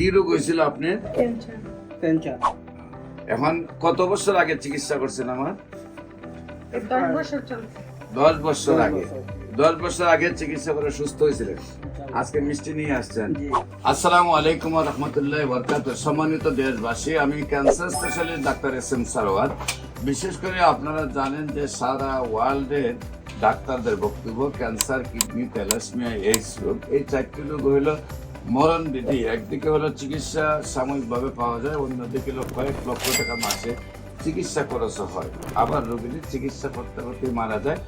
কি রোগ হয়েছিল আপনার? ক্যান্সার। এখন কত বছর আগে চিকিৎসা করছেন? আমার 10 বছর চলছে। 10 বছর আগে। 10 বছর আগে চিকিৎসা করে সুস্থ হয়েছিলেন, আজকে মিষ্টি নিয়ে আসছেন। জি। আসসালামু আলাইকুম ওয়া রাহমাতুল্লাহি ওয়া বারাকাতুহু। সম্মানিত দেশবাসী, আমি cancer specialist doctor SM. Sarwar. বিশেষ করে আপনারা জানেন যে সারা ওয়ার্ল্ডের ডাক্তারদের বক্তব্য ক্যান্সার, কিডনি, থ্যালাসেমিয়া, এইডস রোগ, এই চারটি রোগ হইল মরণ বিধি। একদিকে হলো চিকিৎসা সাময়িকভাবে পাওয়া যায়, অন্যদিকে হলো কয়েক লক্ষ টাকা মাসে চিকিৎসা খরচ হয়। আবার রোগীদের চিকিৎসা করতে করতেই মারা যায়।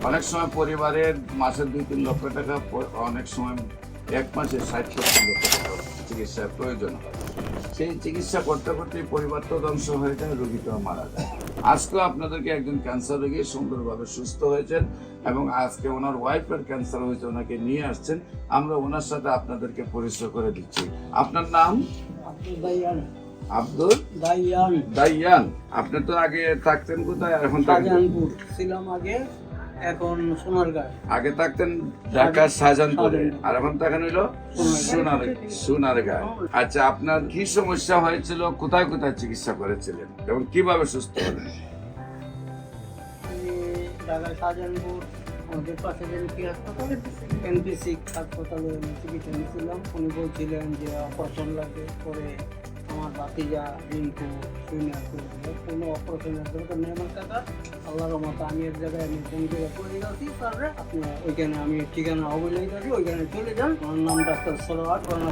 অনেক সময় পরিবারের মাসে 2-3 লক্ষ টাকা, অনেক সময় এক মাসে 60-70 লক্ষ টাকা চিকিৎসার প্রয়োজন হয়। সেই চিকিৎসা করতে করতেই পরিবার তো ধ্বংস হয়ে যায়, রোগীটাও মারা যায়। আজকেও আপনাদেরকে একজন ক্যান্সার রোগী সুন্দরভাবে সুস্থ হয়েছেন এবং আজকে ওনার ওয়াইফের ক্যান্সার হয়েছে, ওনাকে নিয়ে আসছেন। আমরা ওনার সাথে আপনাদেরকে পরিচয় করে দিচ্ছি। আপনার নাম? আব্দুল দাইয়ান। আপনি তো আগে থাকতেন কোথায়? এখন শাহজাহানপুর ছিলাম আগে, এখন সোনারগাঁ। আগে থাকতেন ঢাকার শাহজাহানপুরে, আর এখন থাকেন হইলো সোনারগাঁ। আচ্ছা, আপনার কি সমস্যা হয়েছিল, কোথায় কোথায় চিকিৎসা করেছিলেন এবং কিভাবে সুস্থ হলেন? আমি ঢাকার শাহজাহানপুর আমাদের পাশে যে এনপিসি হাসপাতালে চিকিৎসা নিয়েছিলাম। উনি বলছিলেন যে অপারেশন লাগবে, পরে আমার ভাতিজা রিঙ্কু সিনিয়র কোনো অপারেশনের দরকার নেই আমার টাকা। আল্লাহর মতো আমি এক জায়গায় আমি ফোন করে করে গেছি, তারপরে আপনি ওইখানে আমি ঠিকানা অবৈধ আছি, ওইখানে চলে যান। আমার নাম ডাক্তার সরোয়ার, করোনা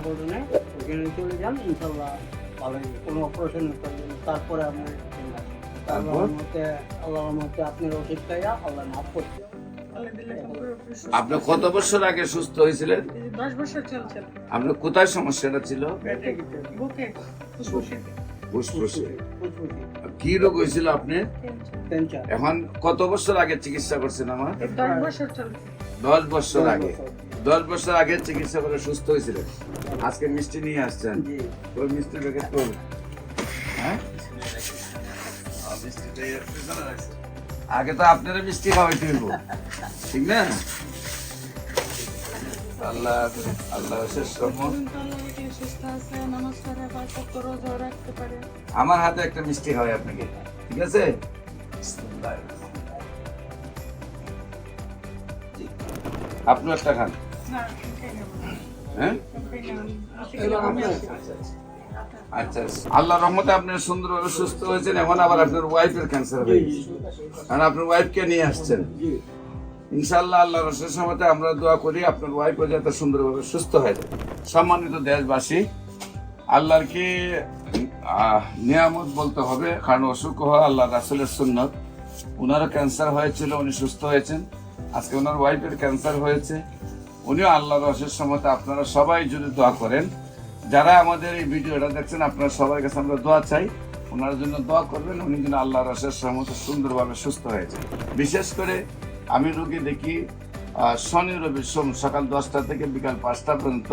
ওইখানে চলে যান, ইনশাল্লাহ ভালো হবে, কোনো অপারেশনের প্রয়োজন নেই। তারপরে আপনি আল্লাহর মতে আপনার ওষুধ খাইয়া আল্লাহ মাফ করছে। আপনি কত বছর আগে সুস্থ হয়েছিলেন? 10 বছর চলছে। আপনার কোথায় সমস্যাটা ছিল? বুকে ফুসফুসে ফুসফুসে। কি রোগ হয়েছিল আপনার? ক্যান্সার। এখন কত বছর আগে চিকিৎসা করছেন? আমার 10 বছর চলছে। 10 বছর আগে। 10 বছর আগে চিকিৎসা করে সুস্থ হয়েছিলেন, আজকে মিষ্টি নিয়ে আসছেন। জি। ওই মিষ্টি প্যাকেট তো হ্যাঁ, মিষ্টিটা এর পিছনে রাখছে। আগে তো আপনারা মিষ্টি খাওয়াইতে হইব, ঠিক না? আল্লাহ আল্লাহ শেষ রহমত। সুস্থ আছে, নামাজ পড়ে, বাসাত করে রোজা রাখতে পারে। আমার হাতে একটা মিষ্টি খাওয়াই আপনাকে, ঠিক আছে? আপনি একটা খান। না, খাই না। হ্যাঁ, আচ্ছা। আল্লাহর রহমতে আপনি সুন্দরভাবে সুস্থ হয়েছেন। এখন আবার আপনার ওয়াইফের ক্যান্সার হয়ে গেছে, কারণ আপনার ওয়াইফকে নিয়ে আসছেন। ইনশাআল্লাহ আল্লাহর রসের সময়তে আমরা দোয়া করি আপনার ওয়াইফও যাতে সুন্দরভাবে সুস্থ হয়ে যায়। সম্মানিত দেশবাসী, আল্লাহর কি নিয়ামত বলতে হবে, কারণ অসুখ হওয়া আল্লাহ রাসূলের সুন্নত। ওনারও ক্যান্সার হয়েছিল, উনি সুস্থ হয়েছেন। আজকে ওনার ওয়াইফের ক্যান্সার হয়েছে, উনিও আল্লাহর রসের সময়তে আপনারা সবাই যদি দোয়া করেন, যারা আমাদের এই ভিডিওটা দেখছেন, আপনারা সবার কাছে আমরা দোয়া চাই, ওনার জন্য দোয়া করবেন, উনি যেন আল্লাহর রসের সময়তে সুন্দরভাবে সুস্থ হয়েছে। বিশেষ করে আমি রোগী দেখি শনি রবি সোম সকাল 10টা থেকে বিকাল 5টা পর্যন্ত।